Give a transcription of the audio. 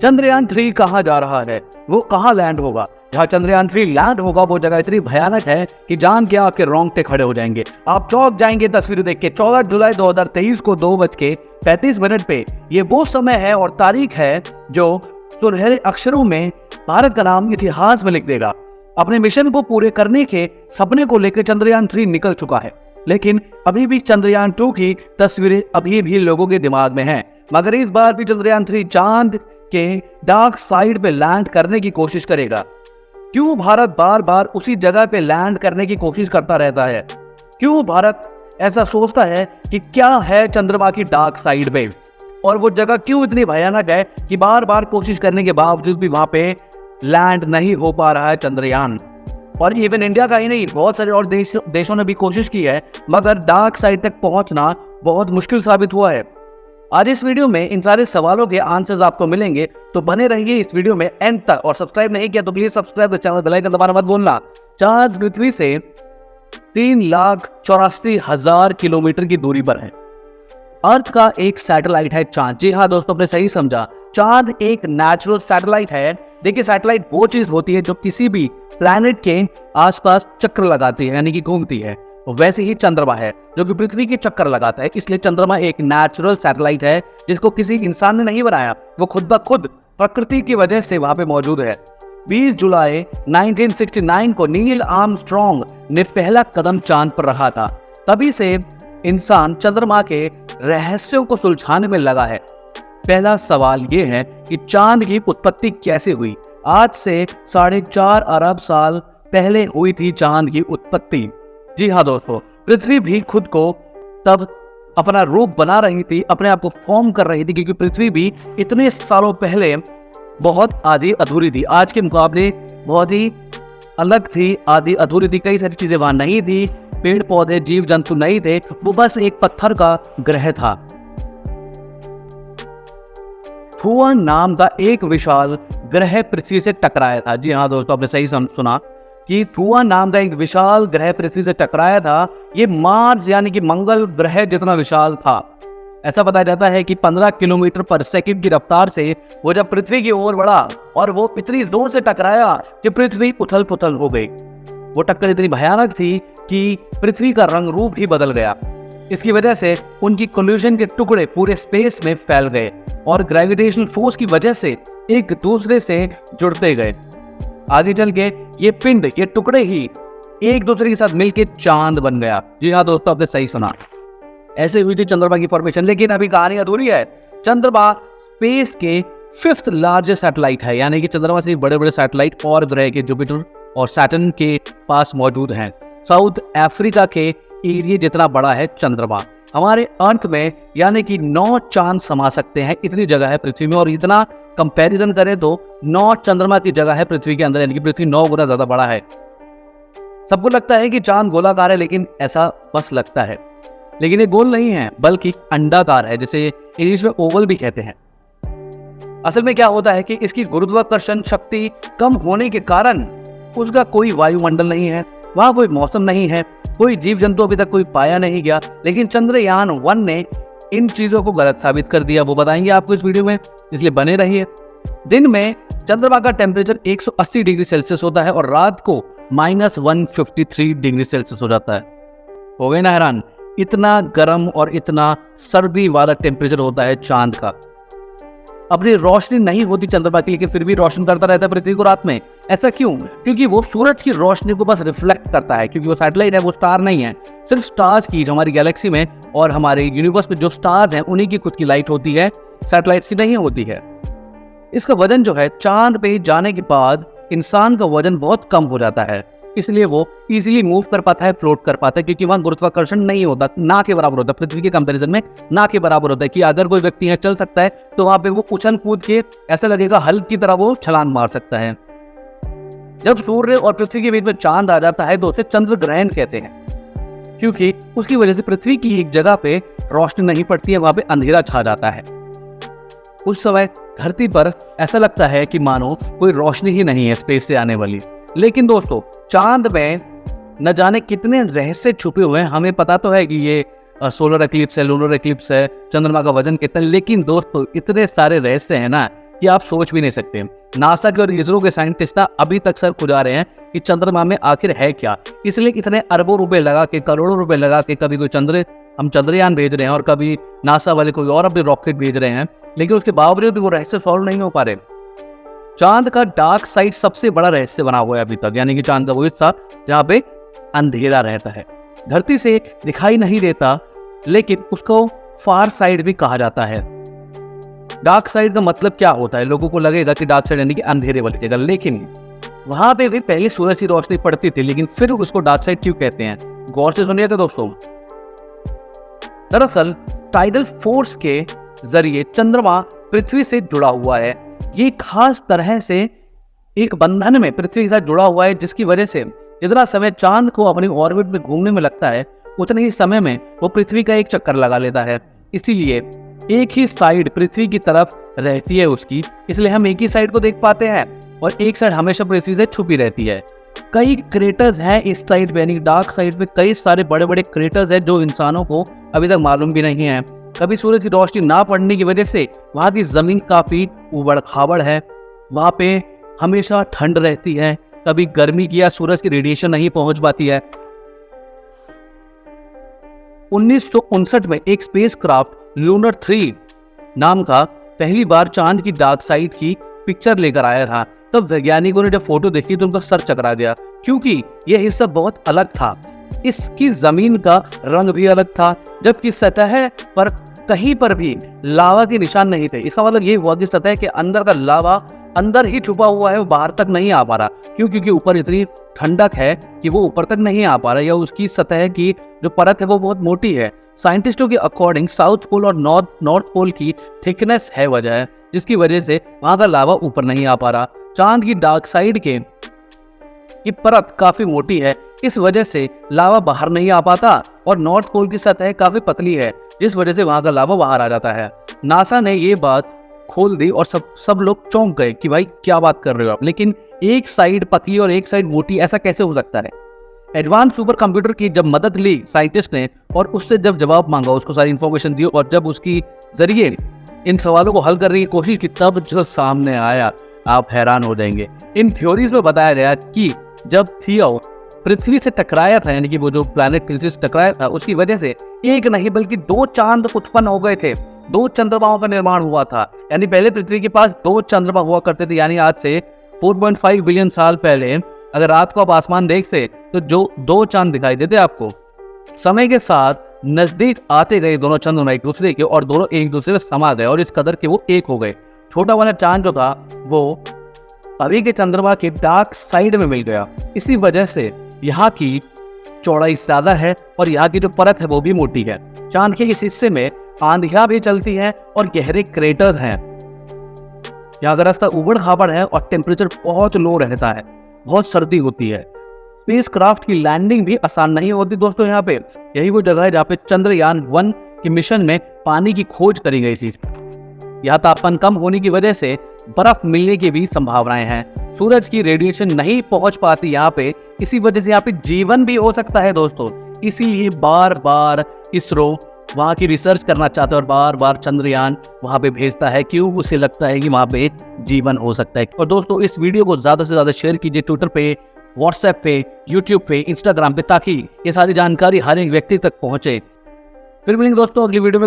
चंद्रयान 3 कहाँ जा रहा है, वो कहाँ लैंड होगा। जहाँ चंद्रयान 3 लैंड होगा वो जगह इतनी भयानक है कि जान के आपके रोंगटे खड़े हो जाएंगे, आप चौंक जाएंगे तस्वीर देख के। 14 जुलाई 2023 को 2:35 पे ये वो समय है और तारीख है जो सुनहरे अक्षरों में भारत का नाम इतिहास में लिख देगा। अपने मिशन को पूरे करने के सपने को लेकर चंद्रयान 3 निकल चुका है, लेकिन अभी भी चंद्रयान 2 की तस्वीरें अभी भी लोगों के दिमाग में हैं। मगर इस बार भी चंद्रयान 3 चांद के डार्क साइड पे लैंड करने की कोशिश करेगा। क्यों भारत बार बार उसी जगह पे लैंड करने की कोशिश करता रहता है? क्यों भारत ऐसा सोचता है कि क्या है चंद्रमा की डार्क साइड पे, और वो जगह क्यों इतनी भयानक है कि बार बार कोशिश करने के बावजूद भी वहां पे लैंड नहीं हो पा रहा है चंद्रयान। और इवन इंडिया का ही नहीं, बहुत सारे और देशों ने भी कोशिश की है, मगर डार्क साइड तक पहुंचना बहुत मुश्किल साबित हुआ है। आज इस वीडियो में इन सारे सवालों के आंसर्स आपको मिलेंगे, तो बने रहिए इस वीडियो में एंड तक। और सब्सक्राइब नहीं किया तो please subscribe, channel bell icon दबाना मत भूलना। चांद पृथ्वी से 3,84,000 किलोमीटर की दूरी पर है। अर्थ का एक सैटेलाइट है चांद। जी हाँ दोस्तों, आपने सही समझा, चांद एक नेचुरल सैटेलाइट है। देखिए, सैटेलाइट वो चीज होती है जो किसी भी प्लैनेट के आसपास चक्कर लगाती है, यानी कि घूमती है। वैसे ही चंद्रमा है जो कि पृथ्वी के चक्कर लगाता है, इसलिए चंद्रमा एक नेचुरल सैटेलाइट है जिसको किसी इंसान ने नहीं बनाया, वो खुद ब खुद प्रकृति की वजह से वहां पे मौजूद है। 20 जुलाई 1969 को नील आर्मस्ट्रॉन्ग ने पहला कदम चांद पर रखा था। तभी से इंसान चंद्रमा के रहस्यों को सुलझाने में लगा है। पहला सवाल ये है कि चांद की उत्पत्ति कैसे हुई। आज से 4.5 अरब साल पहले हुई थी चांद की उत्पत्ति। जी हाँ दोस्तों, पृथ्वी भी खुद को तब अपना रूप बना रही थी, अपने आप को फॉर्म कर रही थी, क्योंकि पृथ्वी भी इतने सालों पहले बहुत आधी अधूरी थी। आज के मुकाबले बहुत ही अलग थी, आधी अधूरी थी। कई सारी चीजें वहां नहीं थी, पेड़ पौधे जीव जंतु नहीं थे, वो बस एक पत्थर का ग्रह था। थुआन नाम का एक विशाल ग्रह पृथ्वी से टकराया था। जी हाँ दोस्तों, आपने सही सुना कि थुआन नाम का एक विशाल ग्रह पृथ्वी से टकराया था। ये मार्स यानी कि मंगल ग्रह जितना विशाल था। ऐसा बताया जाता है कि 15 किलोमीटर पर सेकंड की रफ्तार से वो जब पृथ्वी की ओर बढ़ा और वो इतनी जोर से टकराया कि पृथ्वी उथल पुथल हो गई। वो टक्कर इतनी भयानक थी कि पृथ्वी का रंग रूप ही बदल गया। इसकी वजह से उनकी कोल्यूशन के टुकड़े पूरे स्पेस में फैल गए और ग्रेविटेशनल फोर्स की वजह से एक दूसरे से जुड़ते गए। आगे चल के ये पिंड, ये टुकड़े ही एक दूसरे के साथ मिलकर चांद बन गया। जी हाँ दोस्तों, आपने सही सुना, ऐसे हुई थी चंद्रमा की फॉर्मेशन। लेकिन अभी कहानी अधूरी है। चंद्रमा स्पेस के 5th लार्जेस्ट सैटेलाइट है, यानी कि चंद्रमा से बड़े बड़े सैटेलाइट और ग्रह के जुपिटर और सैटर्न के पास मौजूद हैं। साउथ अफ्रीका के एरिया जितना बड़ा है चंद्रमा। हमारे अर्थ में यानी कि 9 चांद समा सकते हैं, इतनी जगह है पृथ्वी में। और इतना कंपैरिजन करें तो 9 चंद्रमा की जगह है पृथ्वी के अंदर, यानी कि पृथ्वी 9 गुना ज्यादा बड़ा है। सबको लगता है कि चांद गोलाकार है, लेकिन ऐसा बस लगता है, लेकिन ये गोल नहीं है बल्कि अंडाकार है, जिसे इंग्लिश में ओवल भी कहते हैं। असल में क्या होता है कि इसकी गुरुत्वाकर्षण शक्ति कम होने के कारण उसका कोई वायुमंडल नहीं है, वहां कोई मौसम नहीं है, कोई जीव जंतु अभी तक कोई पाया नहीं गया। लेकिन चंद्रयान 1 ने इन चीजों को गलत साबित कर दिया। वो बताएंगे आपको इस वीडियो में, इसलिए बने रहिए। दिन में चंद्रमा का टेम्परेचर 180 डिग्री सेल्सियस होता है और रात को -153 डिग्री सेल्सियस हो जाता है। हो गए ना हैरान, इतना गर्म और इतना सर्दी वाला टेम्परेचर होता है चांद का। अपनी रोशनी नहीं होती चंद्रमा की, लेकिन फिर भी रोशन करता रहता है पृथ्वी को रात में। ऐसा क्यों? क्योंकि वो सूरज की रोशनी को बस रिफ्लेक्ट करता है, क्योंकि वो सैटेलाइट है, वो स्टार नहीं है। सिर्फ स्टार्स की, जो हमारी गैलेक्सी में और हमारे यूनिवर्स में जो स्टार्स हैं उन्हीं की खुद की लाइट होती है, सैटेलाइट्स की नहीं होती है। इसका वजन जो है, चांद पे जाने के बाद इंसान का वजन बहुत कम हो जाता है, इसलिए वो इजीली मूव कर पाता है, फ्लोट कर पाता है, क्योंकि वहां गुरुत्वाकर्षण नहीं होता, ना के बराबर होता है। पृथ्वी के कंपैरिजन में ना के बराबर होता है कि अगर कोई व्यक्ति यहाँ चल सकता है तो वहां पे वो उछल कूद के ऐसा लगेगा हल्क की तरह वो छलांग मार सकता है। जब सूर्य और पृथ्वी के बीच में चांद आ जाता है तो उसे चंद्र ग्रहण कहते हैं, क्योंकि उसकी वजह से पृथ्वी की एक जगह पे रोशनी नहीं पड़ती है, वहां पे अंधेरा छा जाता है। उस समय धरती पर ऐसा लगता है कि मानो कोई रोशनी ही नहीं है स्पेस से आने वाली। लेकिन दोस्तों, चांद में न जाने कितने रहस्य छुपे हुए हैं। हमें पता तो है कि ये सोलर एक्लिप्स है, लूनर एक्लिप्स है, चंद्रमा का वजन कितना, लेकिन दोस्तों इतने सारे रहस्य हैं ना कि आप सोच भी नहीं सकते। नासा के और इसरो के साइंटिस्ट अभी तक सर खुजा रहे हैं कि चंद्रमा में आखिर है क्या। इसलिए इतने अरबों रुपए लगा के, करोड़ों रुपए लगा के कभी कोई हम चंद्रयान भेज रहे हैं और कभी नासा वाले कोई और अपने रॉकेट भेज रहे हैं, लेकिन उसके बावजूद भी वो रहस्य सॉल्व नहीं हो पा रहे। चांद का डार्क साइड सबसे बड़ा रहस्य बना हुआ है अभी तक, यानी कि चांद का वो हिस्सा जहां पे अंधेरा रहता है, धरती से दिखाई नहीं देता, लेकिन उसको फार साइड भी कहा जाता है। डार्क साइड का मतलब क्या होता है? लोगों को लगेगा कि डार्क साइड यानी कि अंधेरे वाली जगह, लेकिन वहां पे भी पहले सूरज की रोशनी पड़ती थी, लेकिन फिर उसको डार्क साइड क्यों कहते हैं? गौर से सुनिएगा दोस्तों। दरअसल टाइडल फोर्स के जरिए चंद्रमा पृथ्वी से जुड़ा हुआ है। ये खास तरह से एक बंधन में पृथ्वी के साथ जुड़ा हुआ है, जिसकी वजह से जितना समय चांद को अपनी ऑर्बिट में घूमने में लगता है, उतने ही समय में वो पृथ्वी का एक चक्कर लगा लेता है। इसीलिए एक ही साइड पृथ्वी की तरफ रहती है उसकी, इसलिए हम एक ही साइड को देख पाते हैं और एक साइड हमेशा पृथ्वी से छुपी रहती है। कई क्रेटर्स हैं इस साइड पे, यानी डार्क साइड पे कई सारे बड़े बड़े क्रेटर्स हैं जो इंसानों को अभी तक मालूम भी नहीं है। कभी सूरज की रोशनी ना पड़ने की वजह से वहां की जमीन काफी उबड़ खाबड़ है, वहां पे हमेशा ठंड रहती है, कभी गर्मी की या सूरज की रेडिएशन नहीं पहुंच पाती है। 1959 में एक स्पेसक्राफ्ट लूनर 3 नाम का पहली बार चांद की डार्क साइड की पिक्चर लेकर आया था। तब वैज्ञानिकों ने जब फोटो देखी तो उनका सर चकरा गया, क्योंकि यह हिस्सा बहुत अलग था। इसकी जमीन का रंग भी अलग था, जबकि सतह पर कहीं पर भी लावा के निशान नहीं थे। इसका मतलब ये हुआ कि सतह के अंदर का लावा अंदर ही छुपा हुआ है, वो बाहर तक नहीं आ पा रहा, क्योंकि ऊपर इतनी ठंडक है कि वो ऊपर तक नहीं आ पा रहा, या उसकी सतह की जो परत है वो बहुत मोटी है। साइंटिस्टों के अकॉर्डिंग साउथ पोल और नॉर्थ पोल की थिकनेस है वजह, जिसकी वजह से वहां का लावा ऊपर नहीं आ पा रहा। चांद की डार्क साइड की परत काफी मोटी है, इस वजह से लावा बाहर नहीं आ पाता, और नॉर्थ पोल की सतह काफी पतली है, जिस वजह से वहां का लावा बाहर आ जाता है। नासा ने ये बात खोल दी और सब लोग चौंक गए कि भाई क्या बात कर रहे हो आप, लेकिन एक साइड पतली और एक साइड मोटी, ऐसा कैसे हो सकता है? एडवांस सुपर कंप्यूटर की जब मदद ली साइंटिस्ट ने और उससे जब जवाब मांगा, उसको सारी इंफॉर्मेशन दी और जब उसकी जरिए इन सवालों को हल करने की कोशिश की, तब जो सामने आया आप हैरान हो जाएंगे। इन थ्योरीज में बताया गया कि जब थियो पृथ्वी से टकराया था, यानी कि वो जो प्लैनेट पृथ्वी से टकराया था, उसकी वजह से एक नहीं बल्कि 2 चांद उत्पन्न हो गए थे, 2 चंद्रमाओं का निर्माण हुआ था। यानी पहले पृथ्वी के पास 2 चंद्रमा हुआ करते थे, यानी आज से 4.5 बिलियन साल पहले अगर रात को आप आसमान देखते तो जो 2 चांद दिखाई देते आपको। समय के साथ नजदीक आते गए दोनों चंद्रमा एक दूसरे के, और दोनों एक दूसरे में समा गए और इस कदर के वो एक हो गए। छोटा वाला चांद जो था वो अभी के चंद्रमा के डार्क साइड में मिल गया। इसी वजह से यहाँ की चौड़ाई ज्यादा है और यहाँ की जो परत है वो भी मोटी है। चांद के इस हिस्से में आंधियां भी चलती हैं और गहरे क्रेटर्स हैं। यहाँ का रास्ता उबड़ खाबड़ है और टेम्परेचर बहुत लो रहता है, बहुत सर्दी होती है। स्पेसक्राफ्ट की लैंडिंग भी आसान नहीं होती दोस्तों। यहाँ पे यही वो जगह है जहाँ पे चंद्रयान 1 के मिशन में पानी की खोज करी गई थी। यहाँ तापमान कम होने की वजह से बर्फ मिलने की भी संभावनाएं हैं। सूरज की रेडिएशन नहीं पहुंच पाती यहाँ पे, इसी वजह से यहाँ पे जीवन भी हो सकता है दोस्तों। इसीलिए बार बार इसरो वहाँ की रिसर्च करना चाहता है और बार बार चंद्रयान वहाँ पे भेजता है, क्यों? उसे लगता है कि वहाँ पे जीवन हो सकता है। और दोस्तों इस वीडियो को ज्यादा से ज्यादा शेयर कीजिए ट्विटर पे, व्हाट्सएप पे, यूट्यूब पे, इंस्टाग्राम पे, ताकि ये सारी जानकारी हर एक व्यक्ति तक पहुंचे। फिर मिलेंगे दोस्तों अगली वीडियो में।